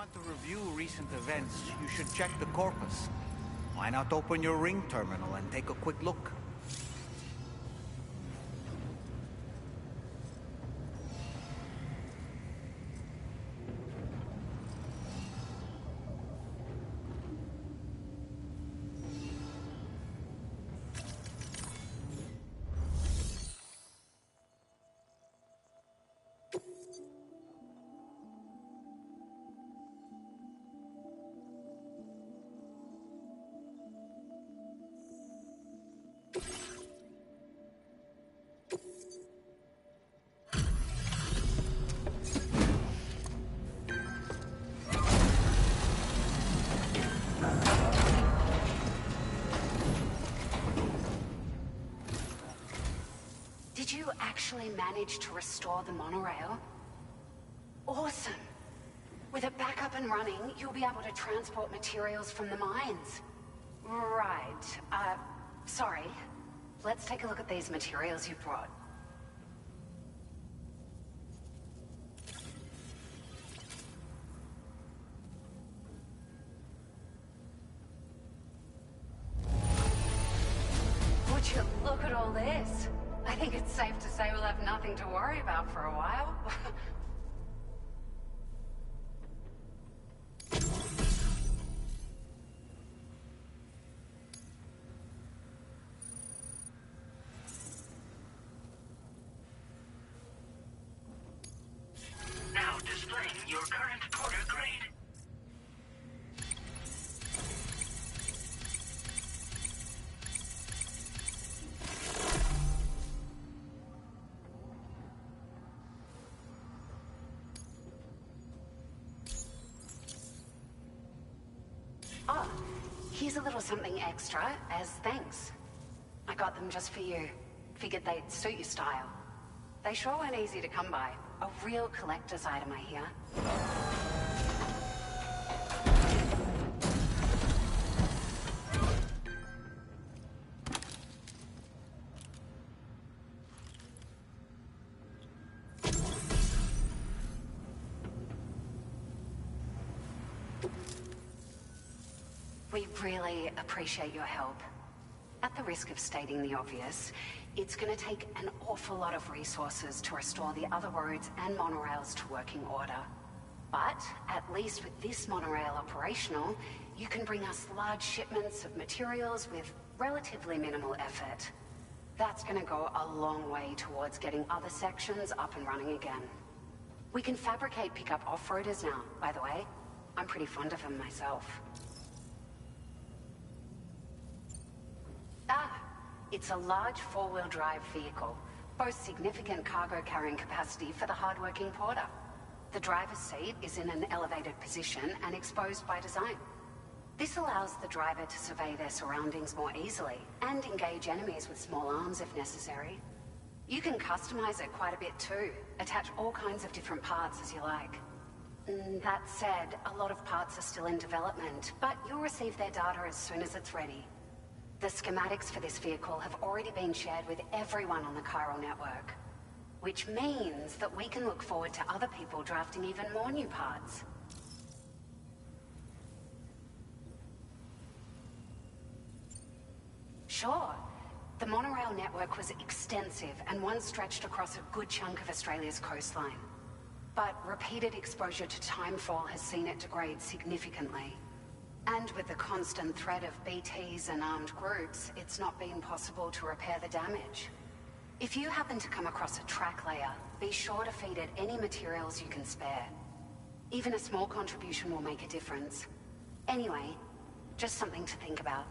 want to review recent events, you should check the corpus. Why not open your ring terminal and take a quick look? Did you actually manage to restore the monorail? Awesome! With it back up and running, you'll be able to transport materials from the mines. Right. Sorry. Let's take a look at these materials you brought. Would you look at all this? I think it's safe to say we'll have nothing to worry about for a while. Now displaying your current quarter grade. Oh, here's a little something extra as thanks. I got them just for you. Figured they'd suit your style. They sure weren't easy to come by. A real collector's item, I hear. We really appreciate your help. At the risk of stating the obvious, it's going to take an awful lot of resources to restore the other roads and monorails to working order. But, at least with this monorail operational, you can bring us large shipments of materials with relatively minimal effort. That's going to go a long way towards getting other sections up and running again. We can fabricate pickup off-roaders now, by the way. I'm pretty fond of them myself. It's a large four-wheel drive vehicle, boasts significant cargo carrying capacity for the hard-working porter. The driver's seat is in an elevated position and exposed by design. This allows the driver to survey their surroundings more easily and engage enemies with small arms if necessary. You can customize it quite a bit too, attach all kinds of different parts as you like. That said, a lot of parts are still in development, but you'll receive their data as soon as it's ready. The schematics for this vehicle have already been shared with everyone on the Chiral network, which means that we can look forward to other people drafting even more new parts. Sure. The monorail network was extensive and once stretched across a good chunk of Australia's coastline. But repeated exposure to timefall has seen it degrade significantly. And with the constant threat of BTs and armed groups, it's not been possible to repair the damage. If you happen to come across a track layer, be sure to feed it any materials you can spare. Even a small contribution will make a difference. Anyway, just something to think about.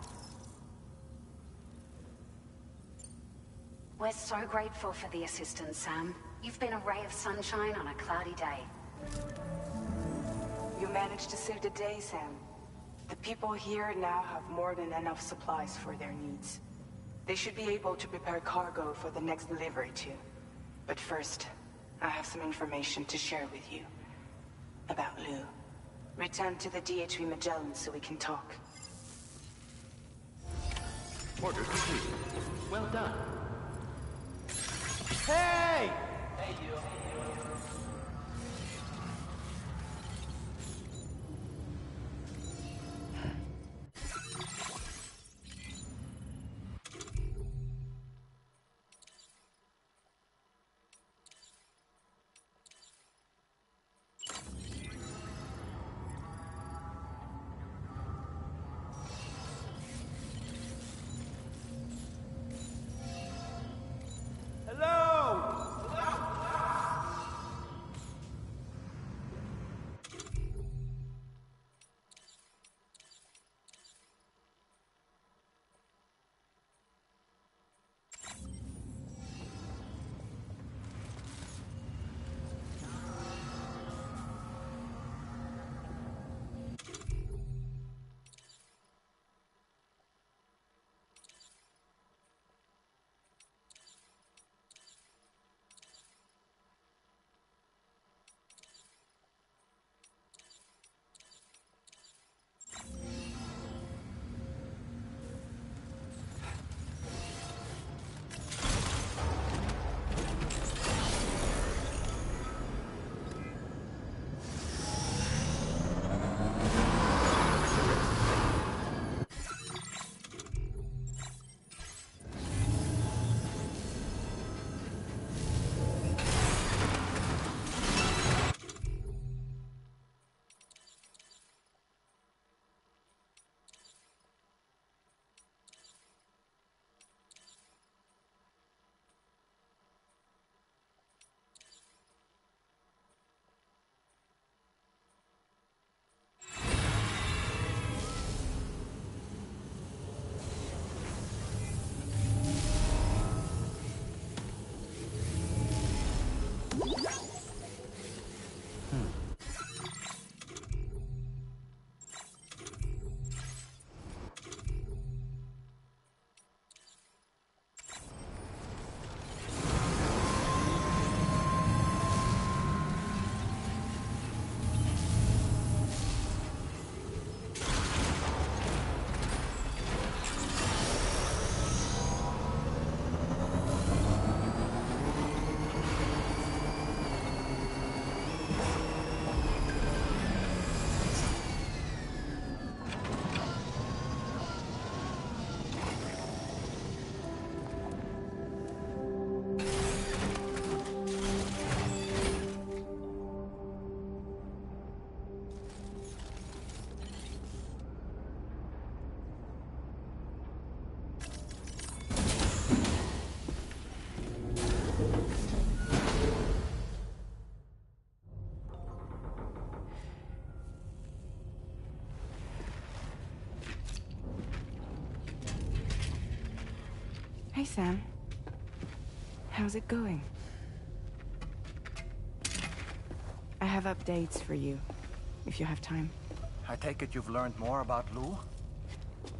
We're so grateful for the assistance, Sam. You've been a ray of sunshine on a cloudy day. You managed to save the day, Sam. The people here now have more than enough supplies for their needs. They should be able to prepare cargo for the next delivery too. But first, I have some information to share with you. About Lou. Return to the DHV Magellan so we can talk. Order complete. Well done. Hey! Hey, you. Sam. How's it going? I have updates for you, if you have time. I take it you've learned more about Lou?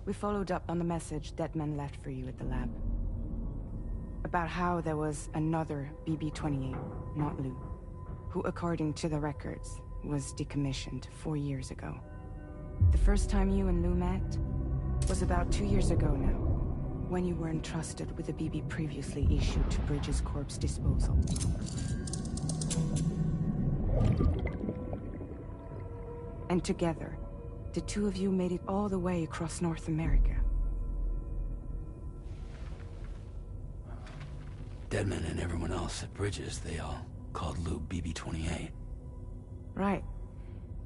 We followed up on the message Deadman left for you at the lab. About how there was another BB-28, not Lou, who, according to the records, was decommissioned 4 years ago. The first time you and Lou met was about 2 years ago now, when you were entrusted with the BB previously issued to Bridges Corp's disposal. And together, the two of you made it all the way across North America. Deadman and everyone else at Bridges, they all called Lou BB-28. Right.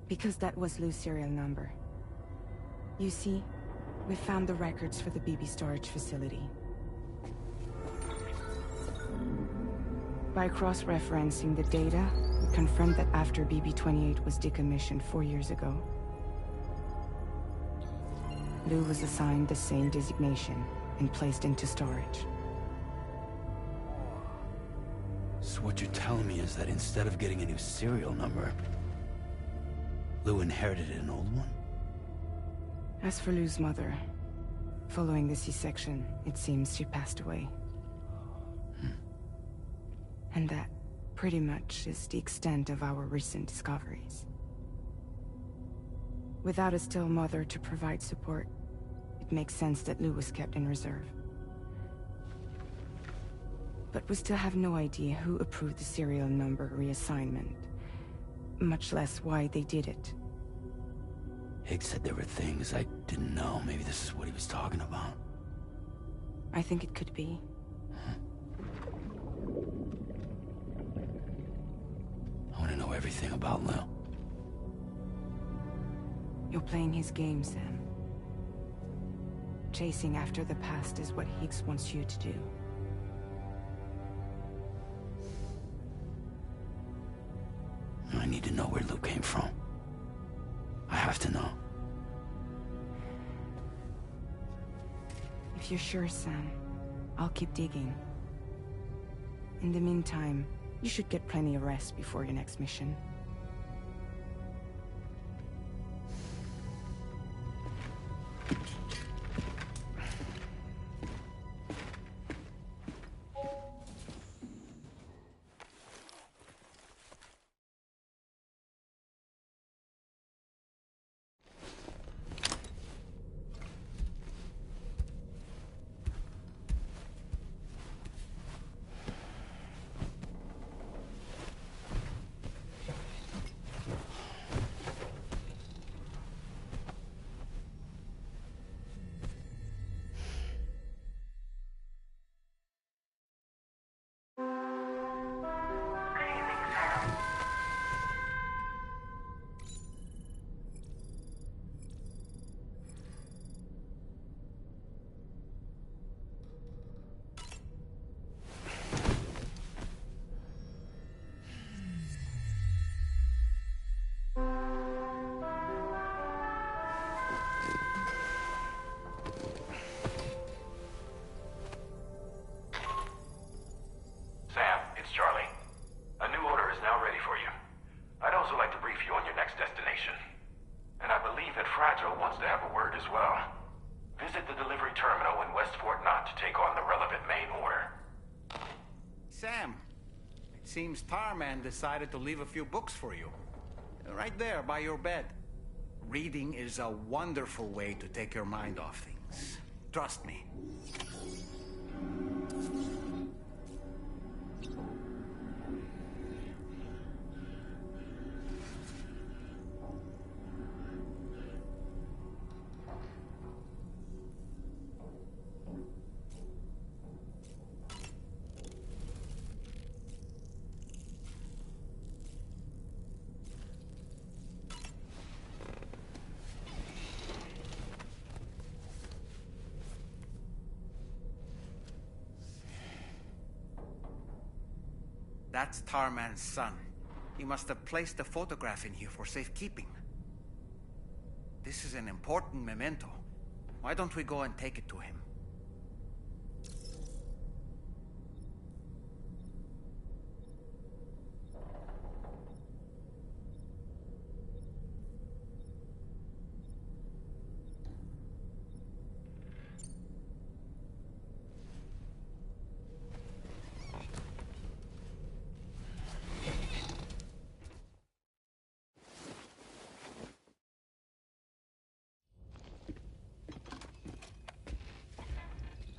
Because that was Lou's serial number. You see, we found the records for the BB storage facility. By cross-referencing the data, we confirmed that after BB-28 was decommissioned 4 years ago, Lou was assigned the same designation and placed into storage. So what you're telling me is that instead of getting a new serial number, Lou inherited an old one? As for Lou's mother, following the C-section, it seems she passed away. And that, pretty much, is the extent of our recent discoveries. Without a still mother to provide support, it makes sense that Lou was kept in reserve. But we still have no idea who approved the serial number reassignment, much less why they did it. Higgs said there were things I didn't know. Maybe this is what he was talking about. I think it could be. I want to know everything about Lou. You're playing his game, Sam. Chasing after the past is what Higgs wants you to do. I need to know where Lou came from. I have to know. If you're sure, Sam, I'll keep digging. In the meantime, you should get plenty of rest before your next mission. Sam, it's Charlie. A new order is now ready for you. I'd also like to brief you on your next destination. And I believe that Fragile wants to have a word as well. Visit the delivery terminal in West Fort Knott to take on the relevant main order. Sam, it seems Tarman decided to leave a few books for you. Right there by your bed. Reading is a wonderful way to take your mind off things. Trust me. That's Tarman's son. He must have placed the photograph in here for safekeeping. This is an important memento. Why don't we go and take it to him?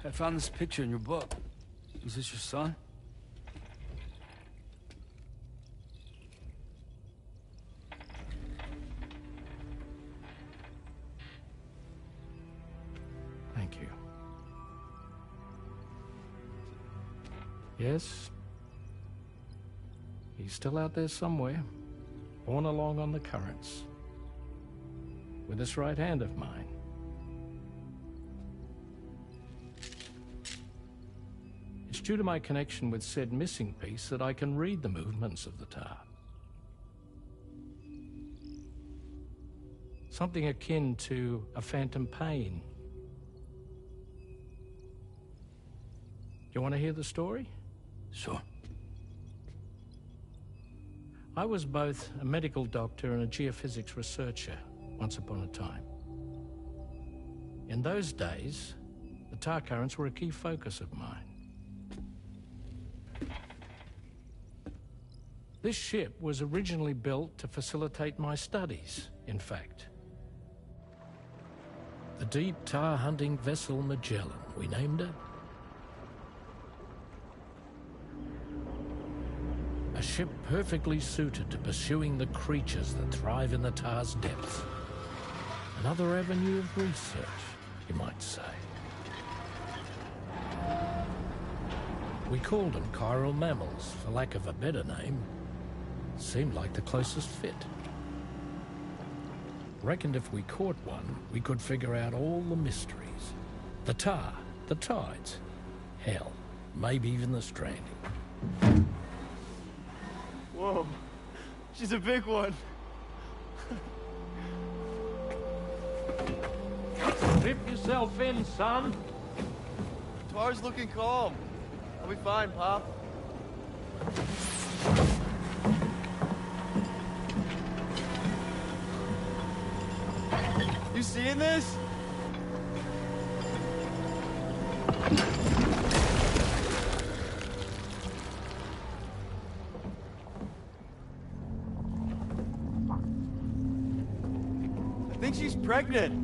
I found this picture in your book. Is this your son? Thank you. Yes. He's still out there somewhere, borne along on the currents, with this right hand of mine. It's due to my connection with said missing piece that I can read the movements of the tar. Something akin to a phantom pain. You want to hear the story? Sure. I was both a medical doctor and a geophysics researcher once upon a time. In those days, the tar currents were a key focus of mine. This ship was originally built to facilitate my studies, in fact. The deep tar hunting vessel Magellan, we named it. A ship perfectly suited to pursuing the creatures that thrive in the tar's depths. Another avenue of research, you might say. We called them chiral mammals, for lack of a better name. Seemed like the closest fit. Reckoned if we caught one, we could figure out all the mysteries. The tar, the tides, hell, maybe even the stranding. Whoa, she's a big one. Strip yourself in, son. Tar's looking calm. I'll be fine, Pop. You seeing this? I think she's pregnant.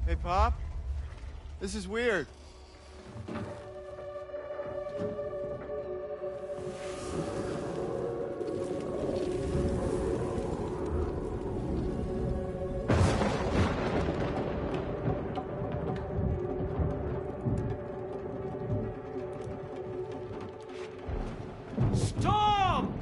Hey, Pop. This is weird. Storm!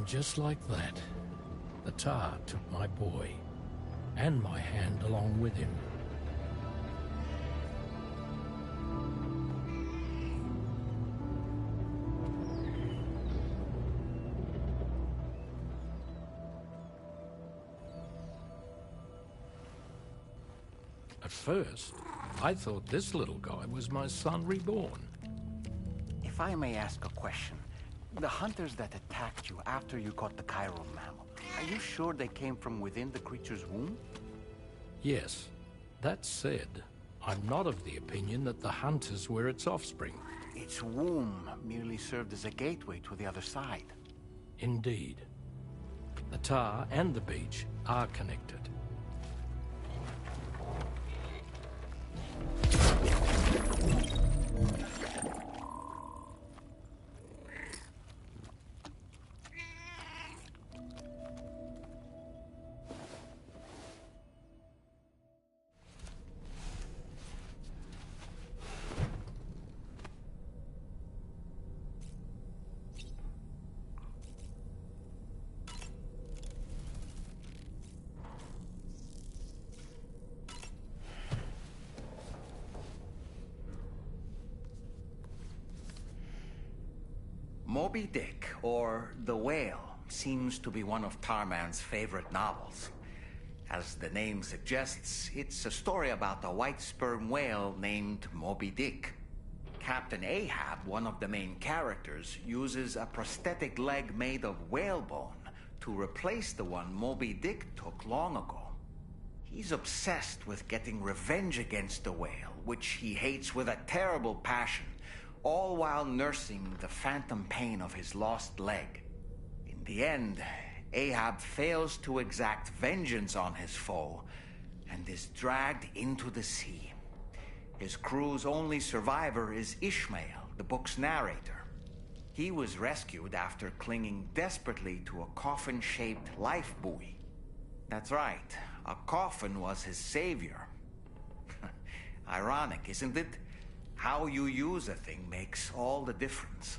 And just like that, the tar took my boy, and my hand along with him. At first, I thought this little guy was my son reborn. If I may ask a question, the hunters that attacked you after you caught the chiral mammal, are you sure they came from within the creature's womb? Yes. That said, I'm not of the opinion that the hunters were its offspring. Its womb merely served as a gateway to the other side. Indeed. The tar and the beach are connected. Moby Dick, or The Whale, seems to be one of Tarman's favorite novels. As the name suggests, it's a story about a white sperm whale named Moby Dick. Captain Ahab, one of the main characters, uses a prosthetic leg made of whale bone to replace the one Moby Dick took long ago. He's obsessed with getting revenge against the whale, which he hates with a terrible passion, all while nursing the phantom pain of his lost leg. In the end, Ahab fails to exact vengeance on his foe and is dragged into the sea. His crew's only survivor is Ishmael, the book's narrator. He was rescued after clinging desperately to a coffin-shaped life buoy. That's right, a coffin was his savior. Ironic, isn't it? How you use a thing makes all the difference.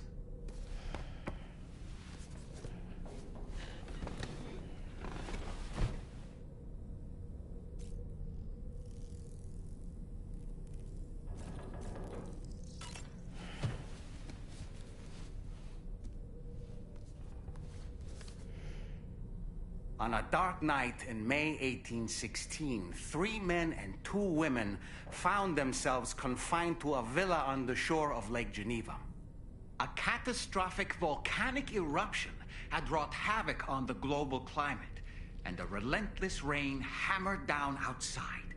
On a dark night in May 1816, 3 men and 2 women found themselves confined to a villa on the shore of Lake Geneva. A catastrophic volcanic eruption had wrought havoc on the global climate, and a relentless rain hammered down outside.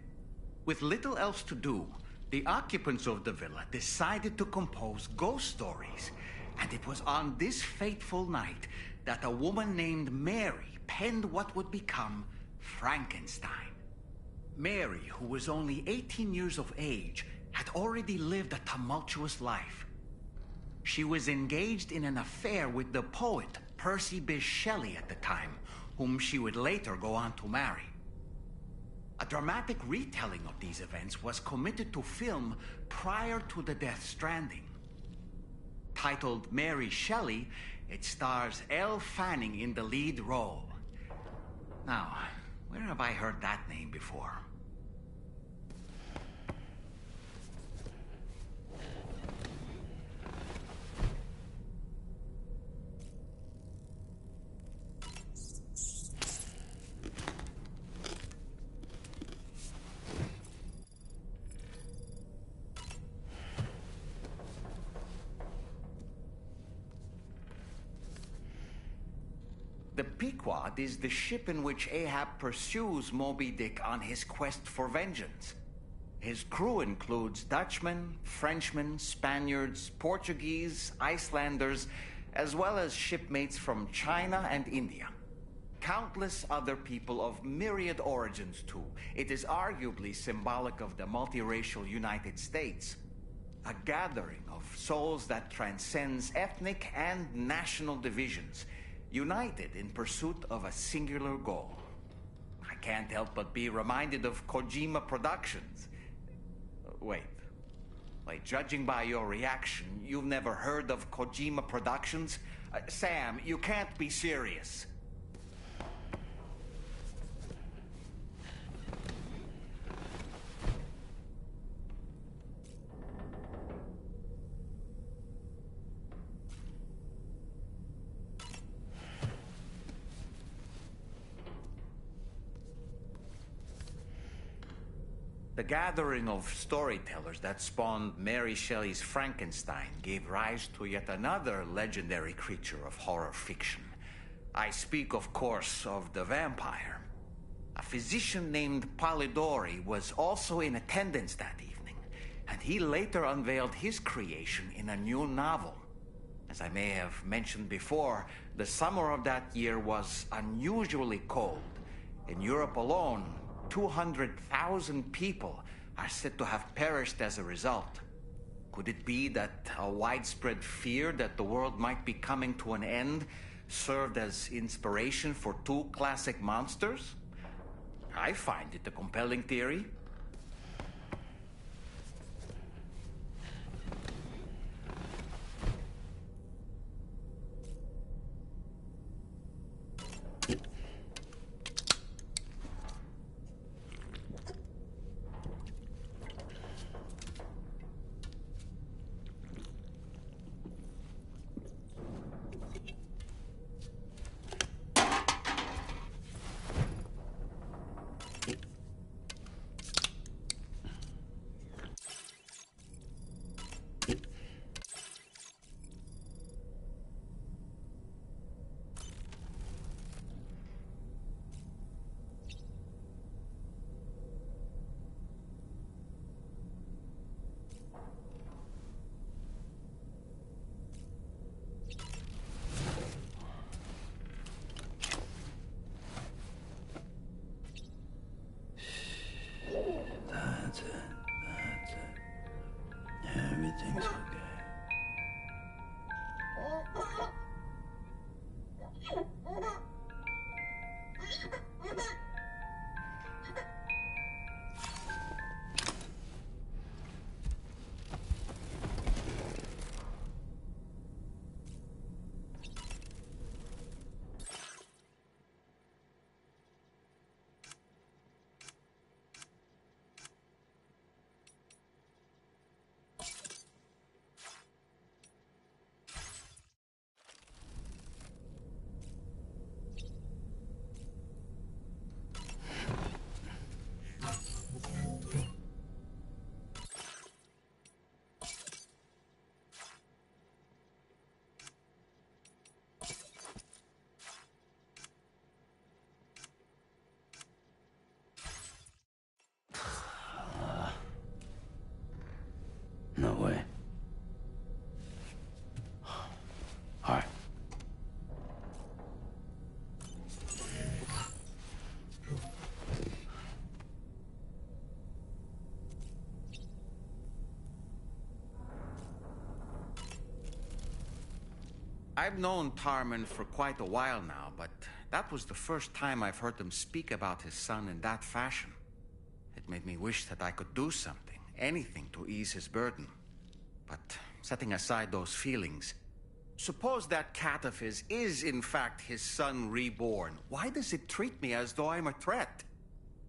With little else to do, the occupants of the villa decided to compose ghost stories. And it was on this fateful night that a woman named Mary penned what would become Frankenstein. Mary, who was only 18 years of age, had already lived a tumultuous life. She was engaged in an affair with the poet Percy Bysshe Shelley at the time, whom she would later go on to marry. A dramatic retelling of these events was committed to film prior to the Death Stranding. Titled Mary Shelley, it stars Elle Fanning in the lead role. Now, where have I heard that name before? The Pequod is the ship in which Ahab pursues Moby Dick on his quest for vengeance. His crew includes Dutchmen, Frenchmen, Spaniards, Portuguese, Icelanders, as well as shipmates from China and India. Countless other people of myriad origins, too. It is arguably symbolic of the multiracial United States. A gathering of souls that transcends ethnic and national divisions, united in pursuit of a singular goal. I can't help but be reminded of Kojima Productions. Wait, Like, judging by your reaction, you've never heard of Kojima Productions? Sam, you can't be serious. The gathering of storytellers that spawned Mary Shelley's Frankenstein gave rise to yet another legendary creature of horror fiction. I speak, of course, of the vampire. A physician named Polidori was also in attendance that evening, and he later unveiled his creation in a new novel. As I may have mentioned before, the summer of that year was unusually cold. In Europe alone, 200,000 people are said to have perished as a result. Could it be that a widespread fear that the world might be coming to an end served as inspiration for two classic monsters? I find it a compelling theory. That's it. Everything's okay. No way. All right. I've known Tarman for quite a while now, but that was the first time I've heard him speak about his son in that fashion. It made me wish that I could do something, anything to ease his burden. But setting aside those feelings, suppose that cat of his is in fact his son reborn. Why does it treat me as though I'm a threat?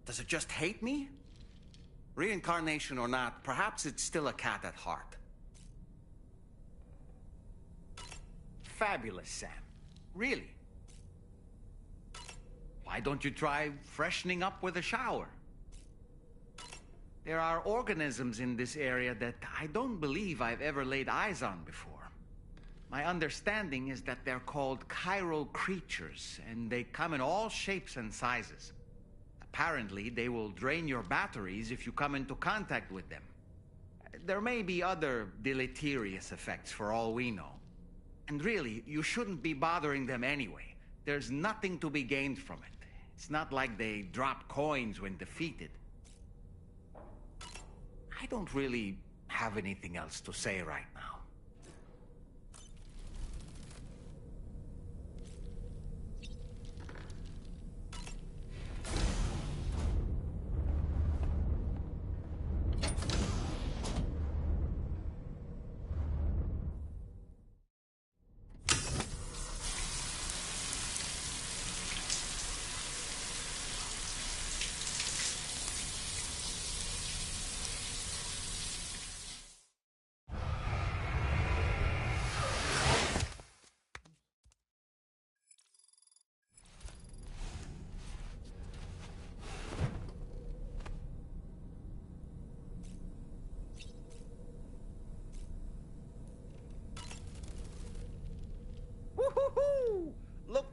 Does it just hate me? Reincarnation or not, perhaps it's still a cat at heart. Fabulous, Sam. Really. Why don't you try freshening up with a shower? There are organisms in this area that I don't believe I've ever laid eyes on before. My understanding is that they're called chiral creatures, and they come in all shapes and sizes. Apparently, they will drain your batteries if you come into contact with them. There may be other deleterious effects for all we know. And really, you shouldn't be bothering them anyway. There's nothing to be gained from it. It's not like they drop coins when defeated. I don't really have anything else to say right now.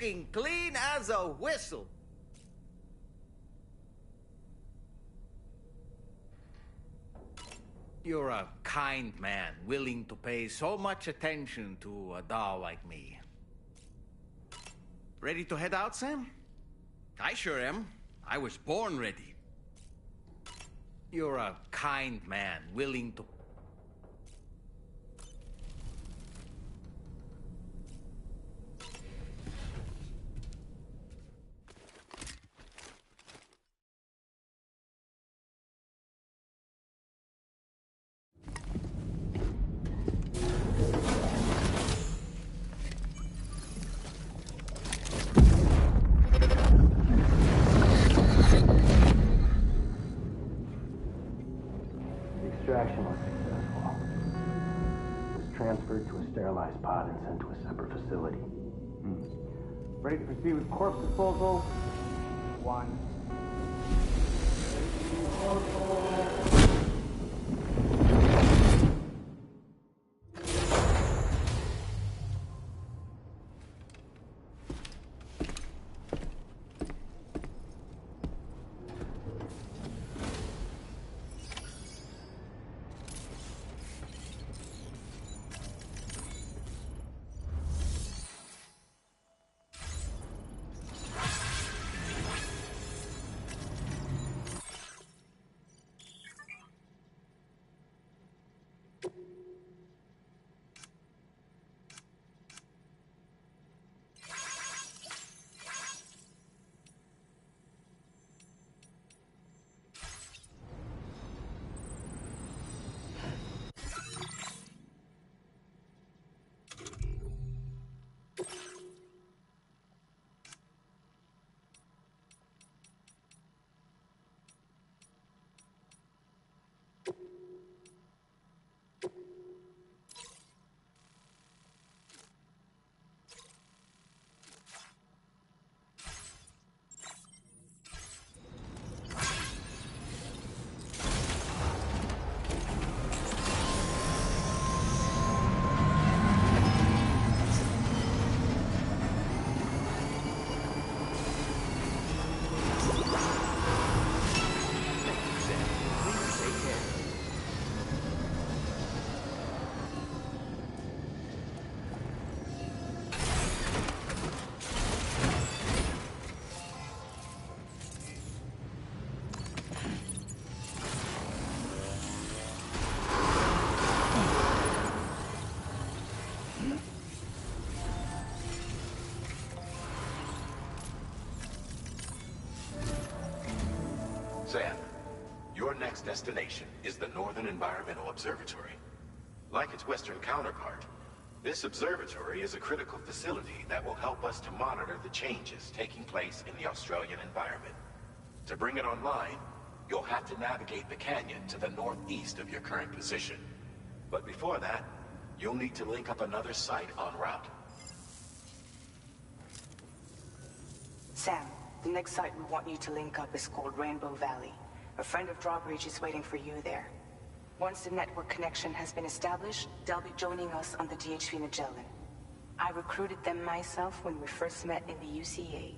Looking clean as a whistle. You're a kind man, willing to pay so much attention to a doll like me. Ready to head out, Sam? I sure am. I was born ready. You're a kind man, willing to... Extraction was successful. It was transferred to a sterilized pod and sent to a separate facility. Ready to proceed with corpse disposal? 1. Sam, your next destination is the Northern Environmental Observatory. Like its Western counterpart, this observatory is a critical facility that will help us to monitor the changes taking place in the Australian environment. To bring it online, you'll have to navigate the canyon to the northeast of your current position. But before that, you'll need to link up another site en route. Sam, the next site we want you to link up is called Rainbow Valley. A friend of Drawbridge is waiting for you there. Once the network connection has been established, they'll be joining us on the DHV Magellan. I recruited them myself when we first met in the UCA.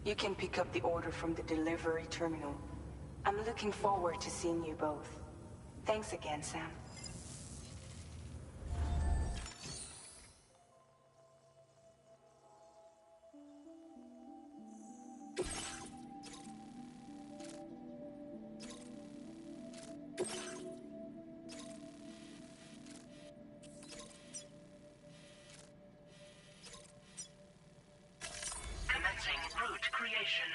You can pick up the order from the delivery terminal. I'm looking forward to seeing you both. Thanks again, Sam. Commencing route creation.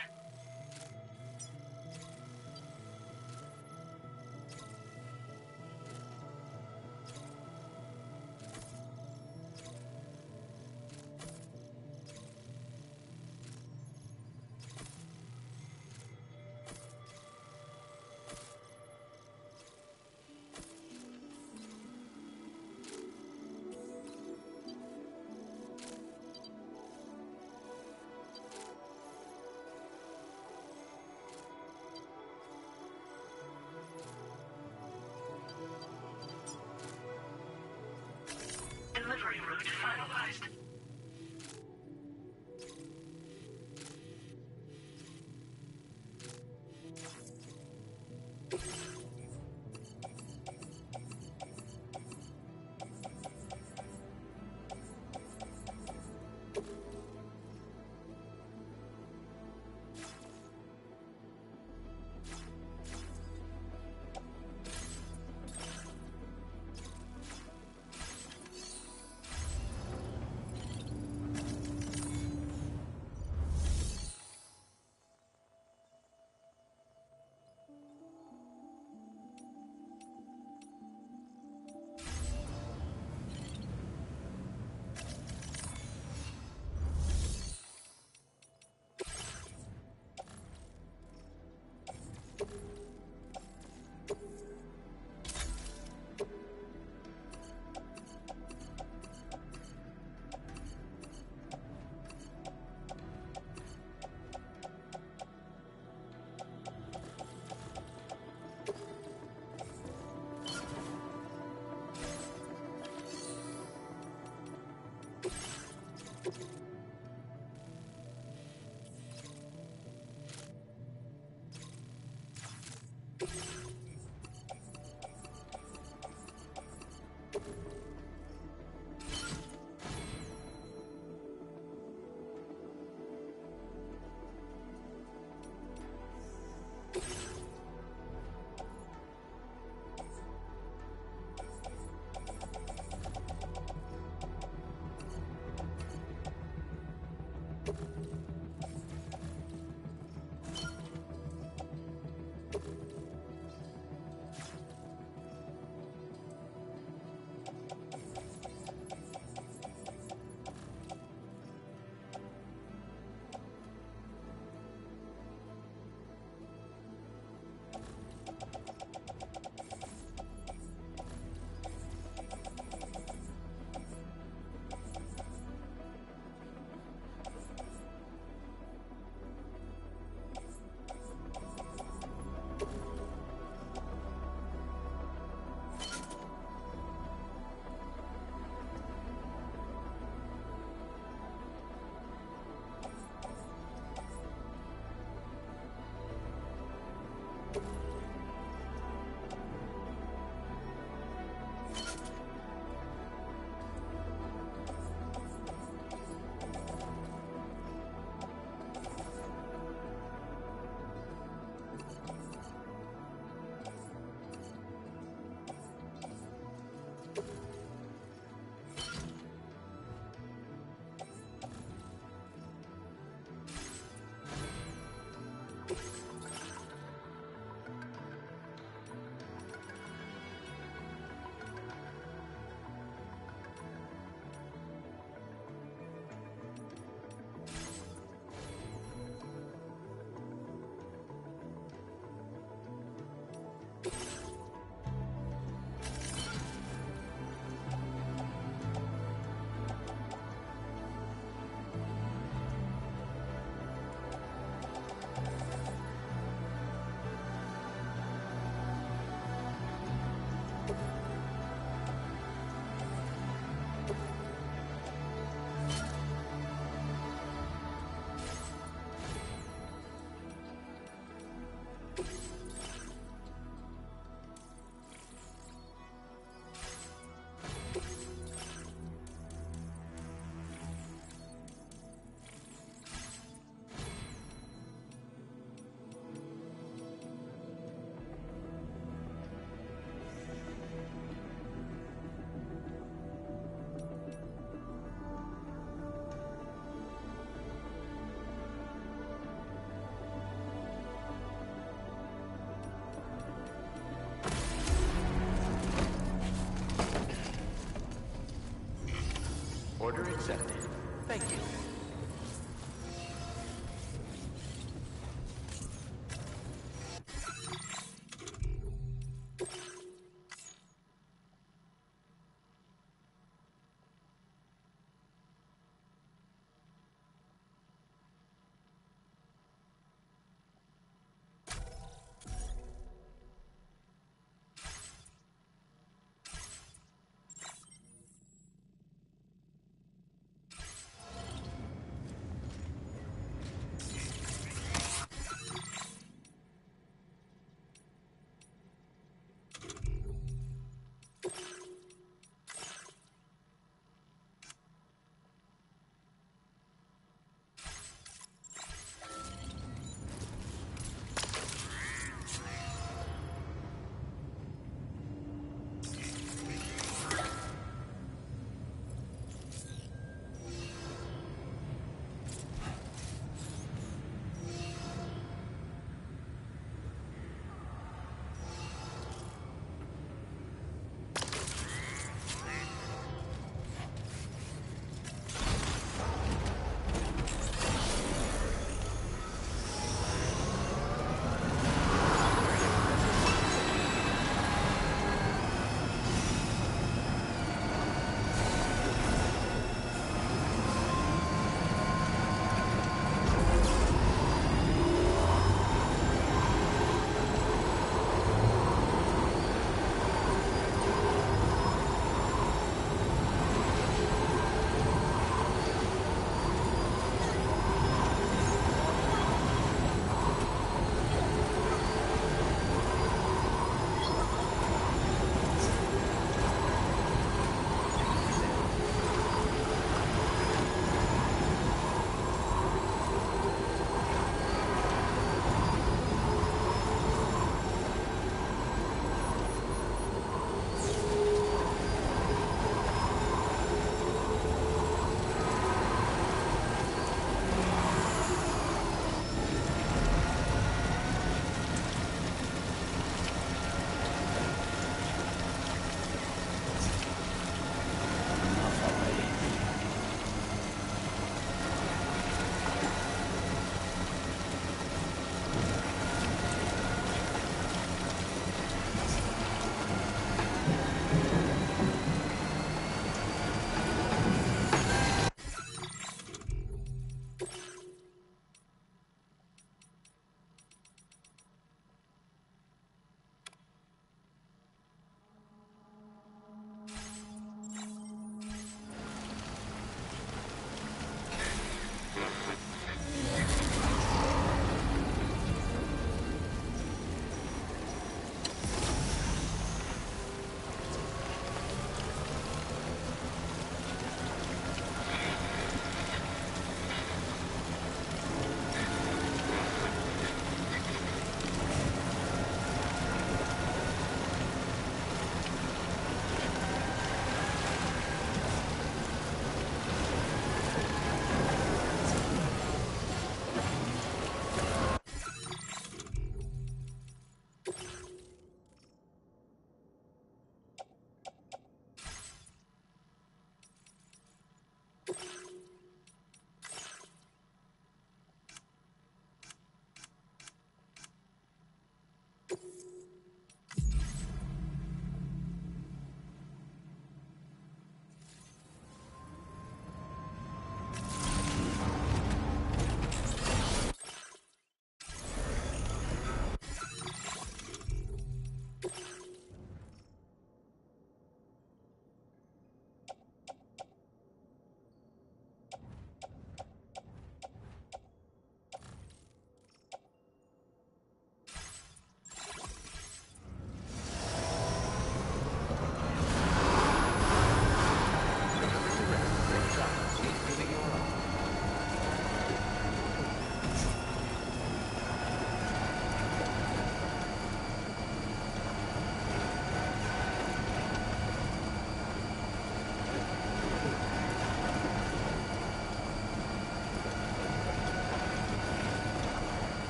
accepted. Thank you.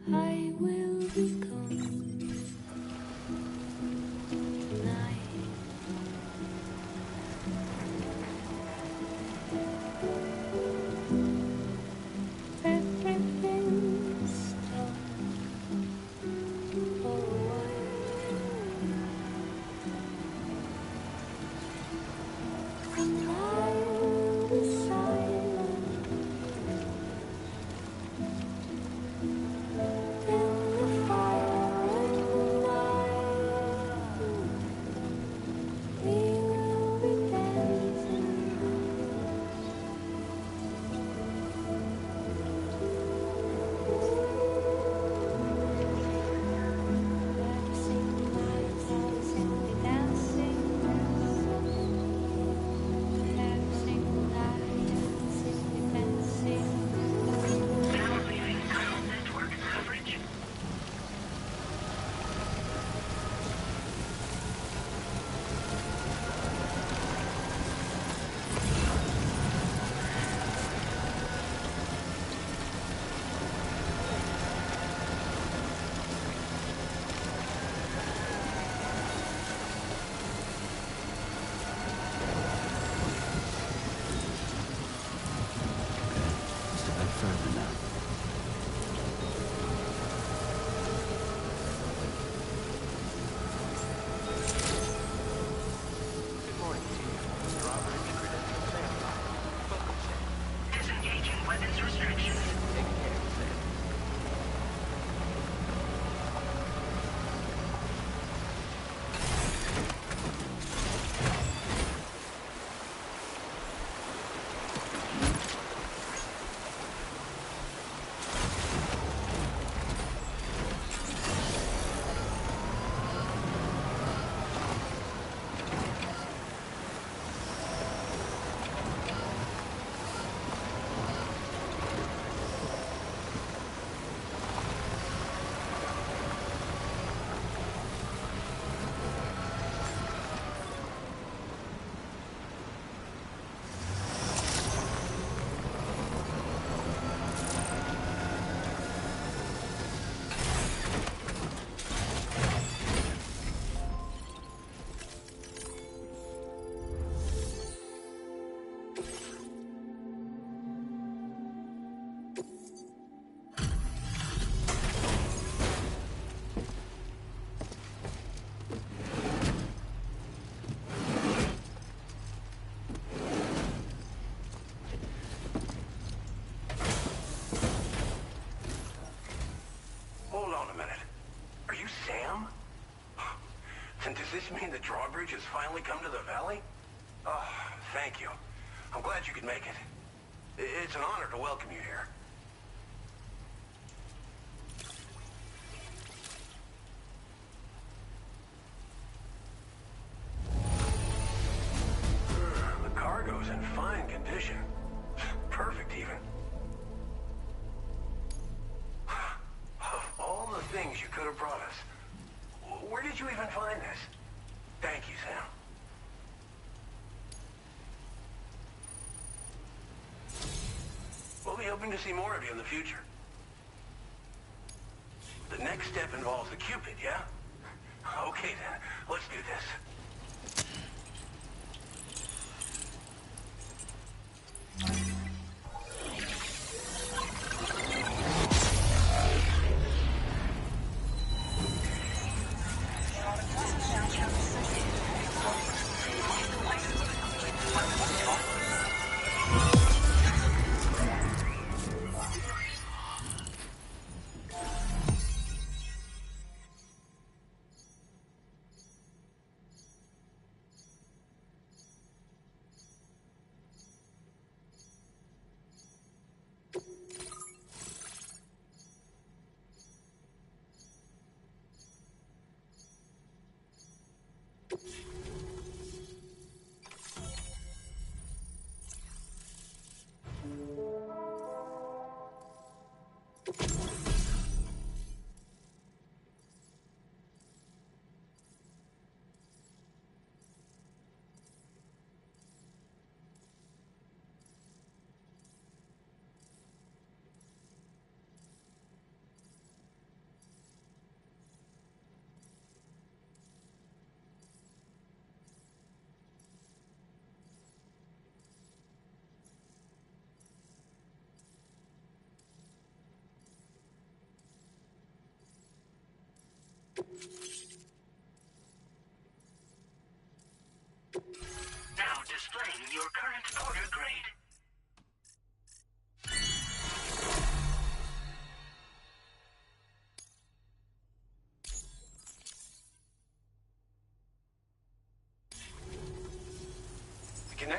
I will be gone tonight. Everything's done for a while. And I will be silent in the fire and the night. We will be dancing, dancing, dancing, dancing, dancing, dancing, dancing. Now leaving tunnel network coverage. Just a bit further now. Good morning, team. Drawbridge credential standby. Welcome, Sam. Disengaging weapons restrictions. Take care, Sam. Hold on a minute. Are you Sam? And does this mean the drawbridge has finally come to the valley? Oh, thank you. I'm glad you could make it. It's an honor to welcome you here. The cargo's in fine condition. Perfect, even. Of all the things you could have brought us, where did you even find this? Thank you, Sam. We'll be hoping to see more of you in the future. The next step involves the Cupid, yeah? Okay then, let's do this.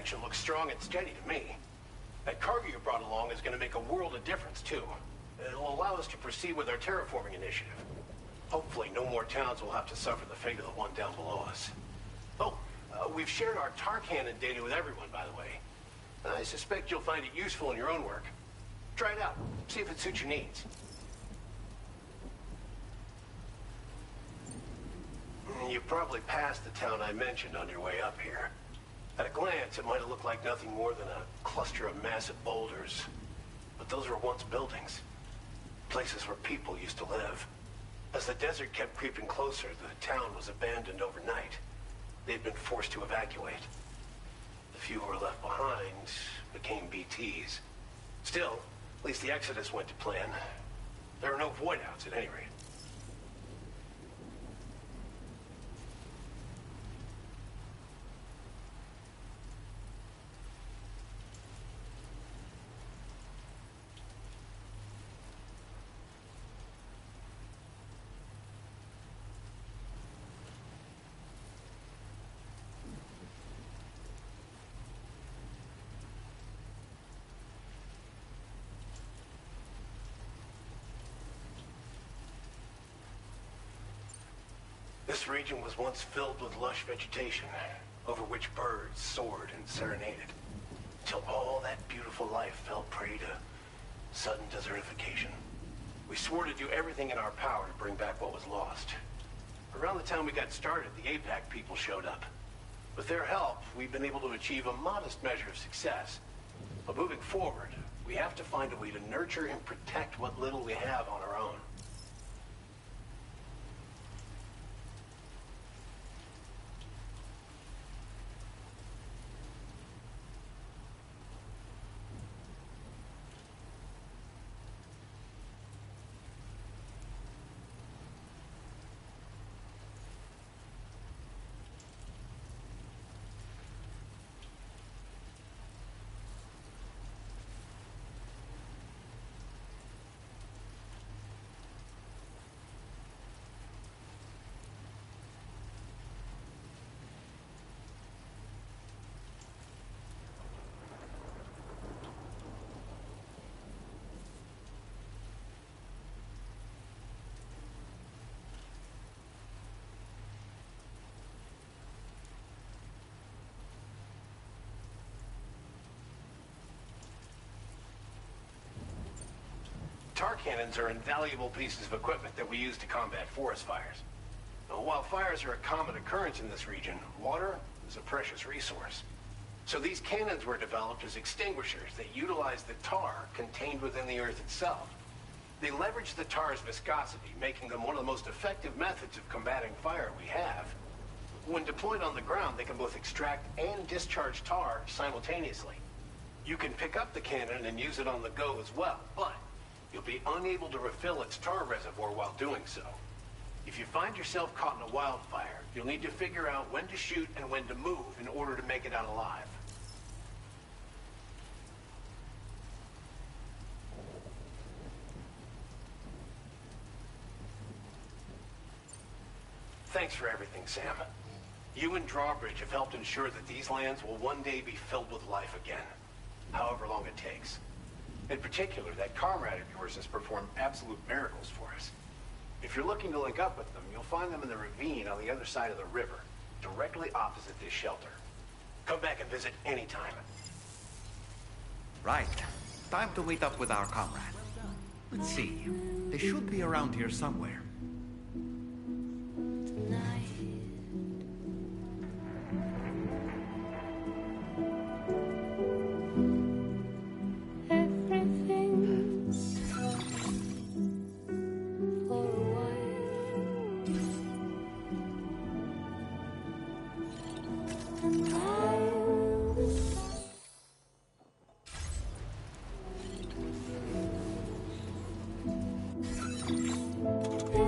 connection looks strong and steady to me. That cargo you brought along is going to make a world of difference, too. It'll allow us to proceed with our terraforming initiative. Hopefully, no more towns will have to suffer the fate of the one down below us. Oh, we've shared our tar cannon data with everyone, by the way. I suspect you'll find it useful in your own work. Try it out. See if it suits your needs. You probably passed the town I mentioned on your way up here. At a glance, it might have looked like nothing more than a cluster of massive boulders. But those were once buildings. Places where people used to live. As the desert kept creeping closer, the town was abandoned overnight. They'd been forced to evacuate. The few who were left behind became BTs. Still, at least the exodus went to plan. There are no void-outs at any rate. This region was once filled with lush vegetation, over which birds soared and serenaded, till all that beautiful life fell prey to sudden desertification. We swore to do everything in our power to bring back what was lost. Around the time we got started, the APAC people showed up. With their help, we've been able to achieve a modest measure of success. But moving forward, we have to find a way to nurture and protect what little we have on our own. Tar cannons are invaluable pieces of equipment that we use to combat forest fires. Now, while fires are a common occurrence in this region, water is a precious resource. So these cannons were developed as extinguishers that utilize the tar contained within the earth itself. They leverage the tar's viscosity, making them one of the most effective methods of combating fire we have. When deployed on the ground, they can both extract and discharge tar simultaneously. You can pick up the cannon and use it on the go as well, but you'll be unable to refill its tar reservoir while doing so. If you find yourself caught in a wildfire, you'll need to figure out when to shoot and when to move in order to make it out alive. Thanks for everything, Sam. You and Drawbridge have helped ensure that these lands will one day be filled with life again, however long it takes. In particular, that comrade of yours has performed absolute miracles for us. If you're looking to link up with them, you'll find them in the ravine on the other side of the river, directly opposite this shelter. Come back and visit anytime. Right. Time to meet up with our comrade. Let's see. They should be around here somewhere. Everything's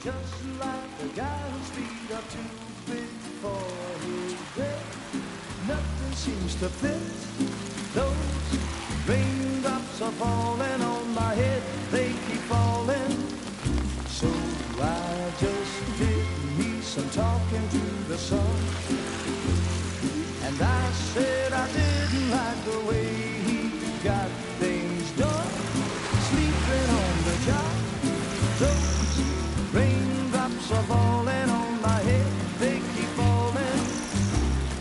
just like the guy whose feet are too big for his bed. Nothing seems to fit. Those raindrops are falling on my head. They keep falling. So I just did me some talking to the sun. And I said I didn't like the way he got things done. Sleeping on the job. Those raindrops are falling on my head. They keep falling.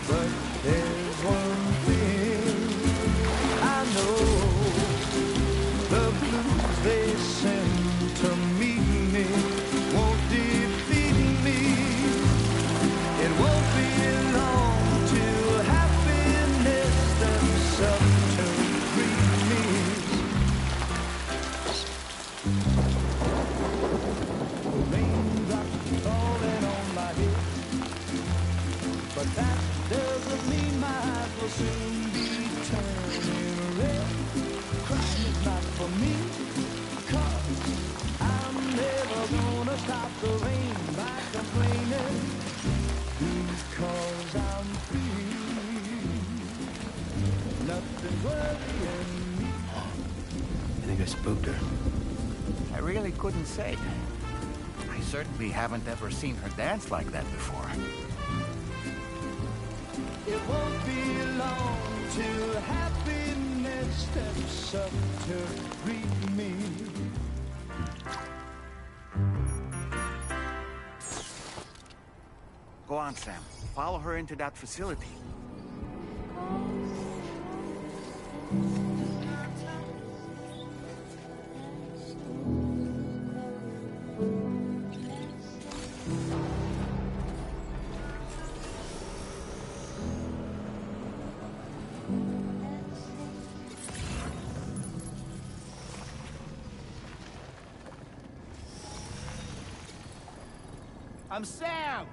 But there's one thing I know. The blues they send to meet me won't defeat me. It won't be long till happiness steps up to greet me. Raindrops falling on my head, but that doesn't mean my eyes will soon be turning red. Crying is not for me, 'cause I'm never gonna stop the rain by complaining, because I'm free. Nothing's worrying me. I think I spooked her. I really couldn't say. I certainly haven't ever seen her dance like that before. It won't be long till happiness steps up to greet me. Go on, Sam. Follow her into that facility. I'm Sam!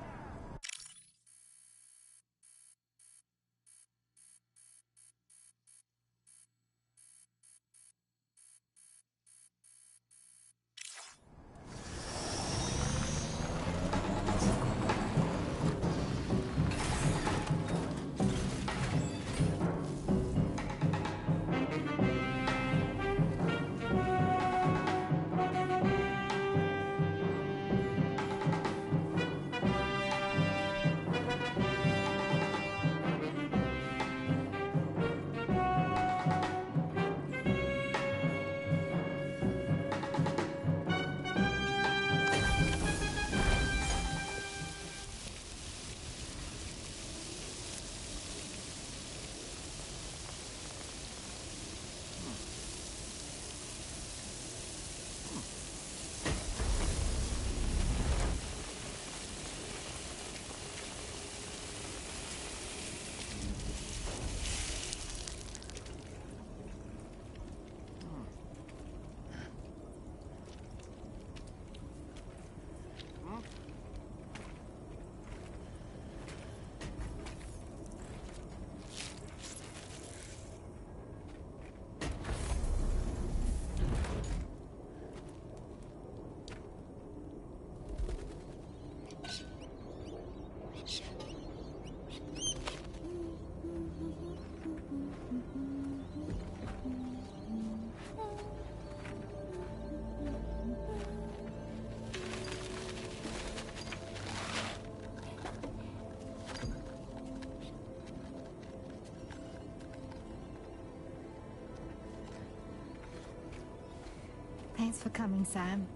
Thanks for coming, Sam.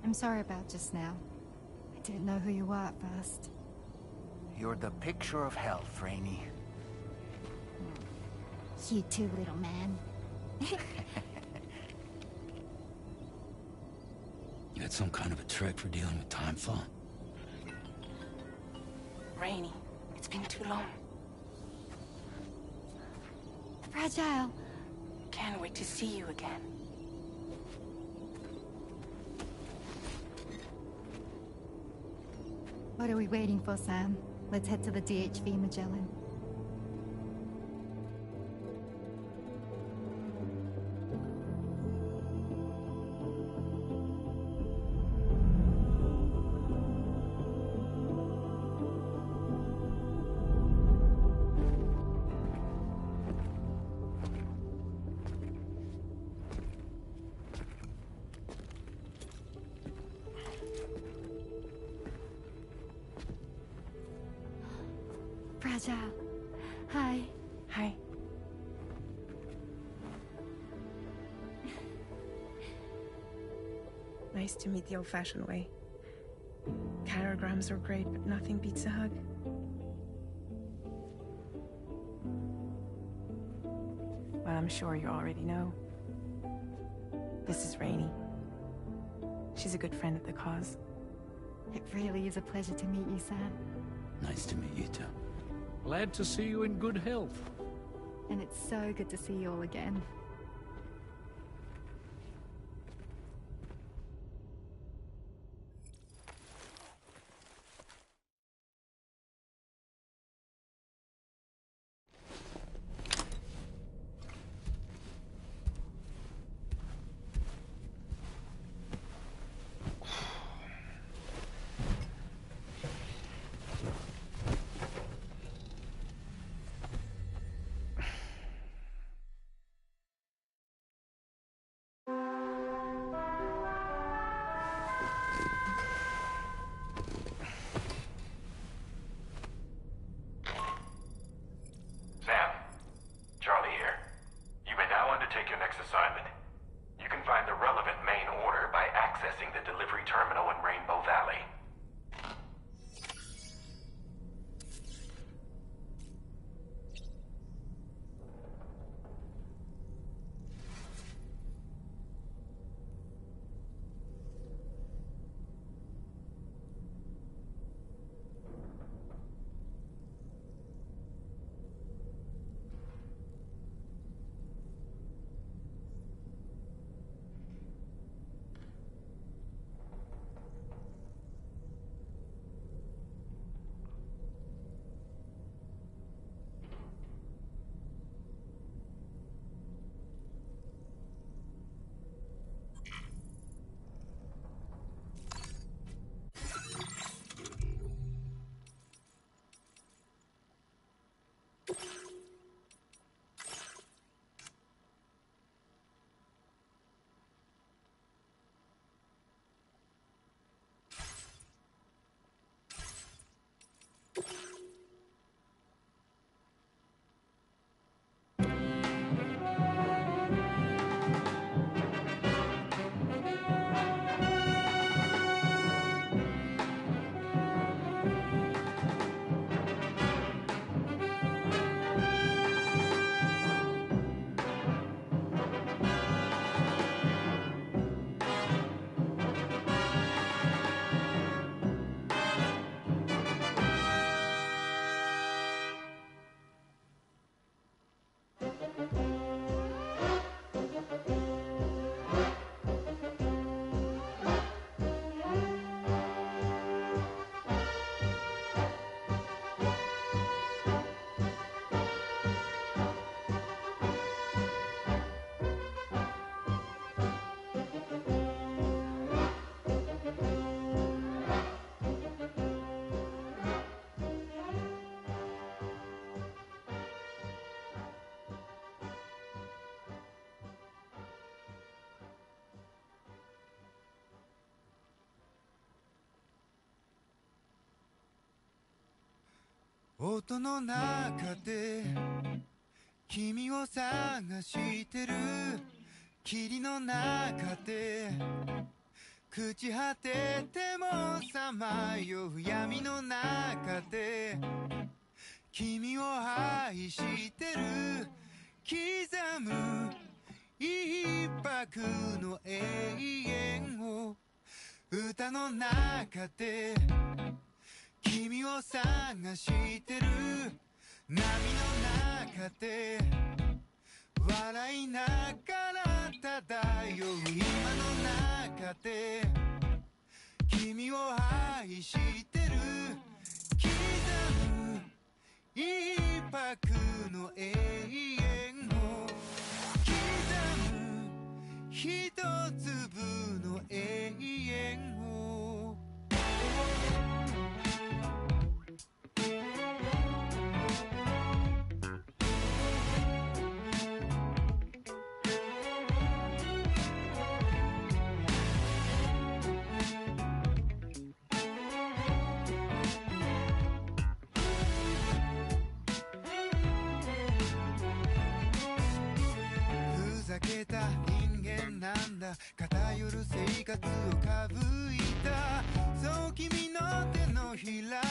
I'm sorry about just now. I didn't know who you were at first. You're the picture of health, Rainey. You too, little man. You got some kind of a trick for dealing with timefall? Rainey, it's been too long. Fragile. Can't wait to see you again. What are we waiting for, Sam? Let's head to the DHV Magellan. Fragile. Hi. Hi. Nice to meet the old-fashioned way. Carograms are great, but nothing beats a hug. Well, I'm sure you already know. This is Rainey. She's a good friend of the cause. It really is a pleasure to meet you, Sam. Nice to meet you too. Glad to see you in good health. And it's so good to see you all again. Sam, Charlie here. You may now undertake your next assignment. You can find the relevant main order by accessing the delivery terminal in Rainbow Valley.「音の中で君を探してる」「霧の中で朽ち果ててもさまよう闇の中で君を愛してる」「刻む一拍の永遠を歌の中で君を探してる」「波の中で笑いながら漂う今の中で君を愛してる」「刻む一拍の永遠を刻む一粒の永遠を」ゆる生活をかぶいた。そう君の手のひら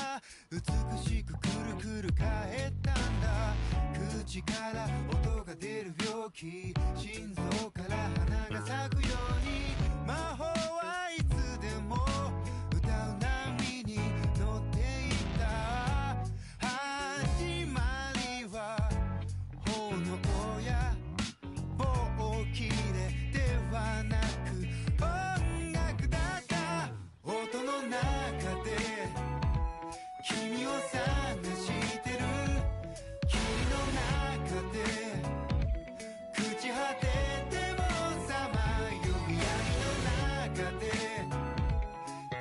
美しくくるくる返ったんだ。口から音が出る病気、心臓から花が咲くように魔法はいつでも歌う波に乗っていた。始まりは炎や棒切れではなく音楽だった。音の中で君を探してる。霧の中で朽ち果ててもさまよう闇の中で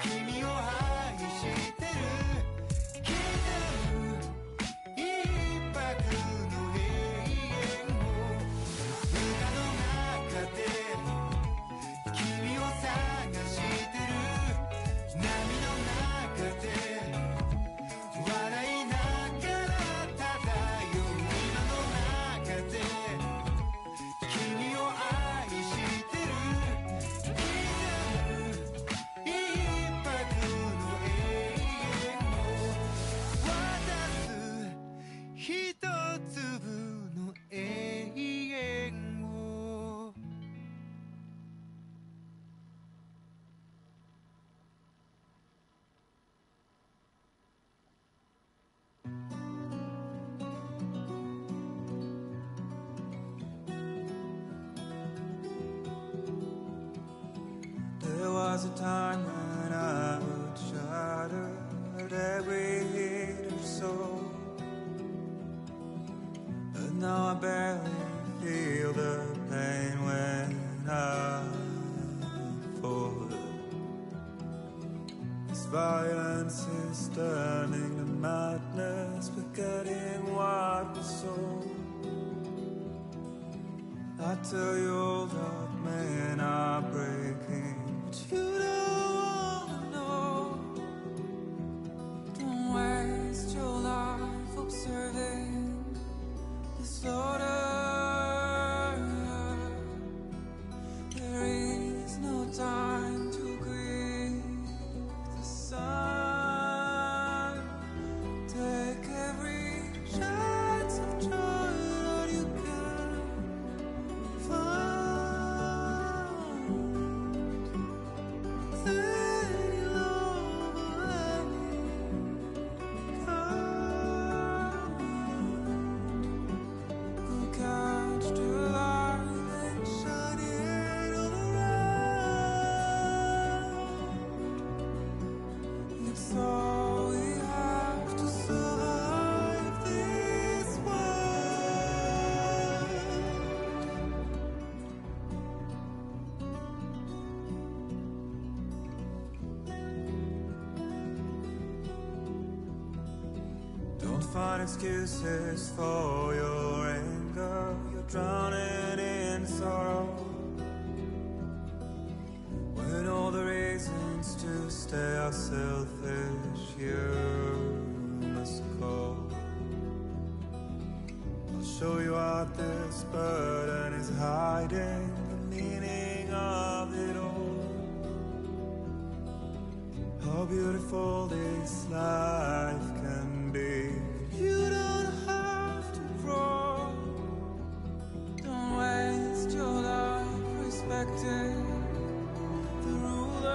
君を愛してる。刻む一拍の永遠を歌の中で君を探してる。波の中で笑いながら漂う今の中で君を愛してる。刻む一拍の永遠を渡す一粒の永遠を。There was a time when I would shatter every hater's soul, but now I barely feel the pain when I fall. This violence is turning to madness, forgetting what was sold. I tell you all that men are breaking, but you don't wanna know. Don't waste your life observing the slaughter. There is no time to grieve the sun. Take every chance of joy that you can find. Any love of any kind. Go catch the light and shine it all around. It's all we have to survive this world. Don't find excuses for your anger. You're drowning in sorrow, when all the reasons to stay are selfish. You must go. I'll show you what this burden is hiding, the meaning of it all. How beautiful this life can be. You don't have to grow. Don't waste your life respecting the rulers.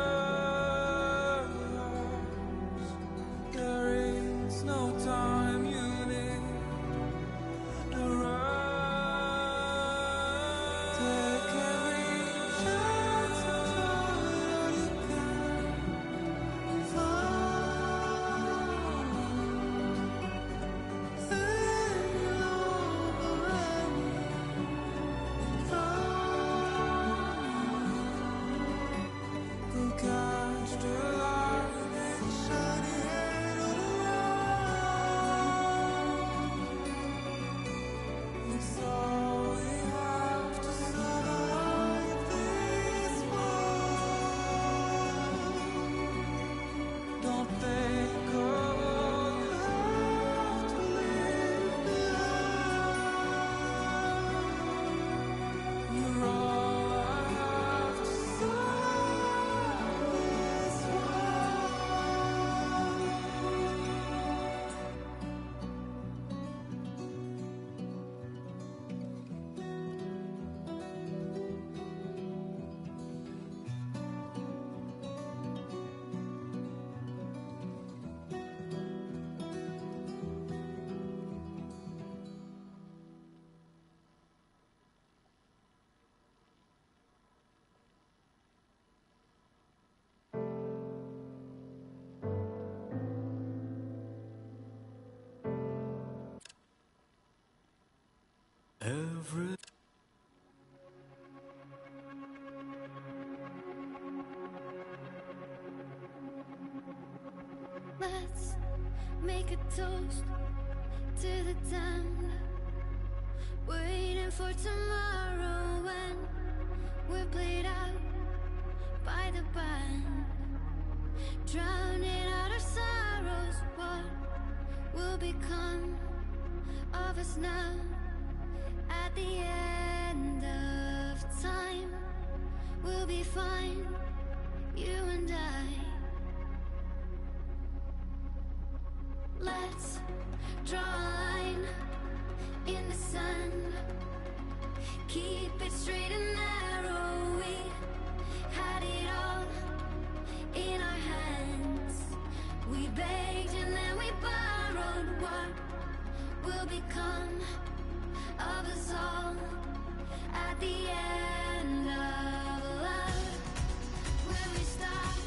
There is no time you need to run. Take every chance of joy that you can find. Any love of any kind. Go catch the light and shine it all around. It's all we have to survive this world. Don't find excuses for your anger. You're drowning in sorrow, when all the reasons to stay are selfish. You must go. I'll show you what this burden is hiding, the meaning of it all. How beautiful this life can be. You don't have to grow. Don't waste your life respecting the rulers. There is no time you need to run. Take every chance of joy that you can find. Let's make a toast to the damned, waiting for tomorrow when we're played out by the band, drowning out our sorrows. What will become of us now at the end of time? We'll be fine, you and I. Let's draw a line in the sand, keep it straight and narrow. We had it all in our hands. We begged and then we borrowed. What will become of us all at the end of love? Will we stop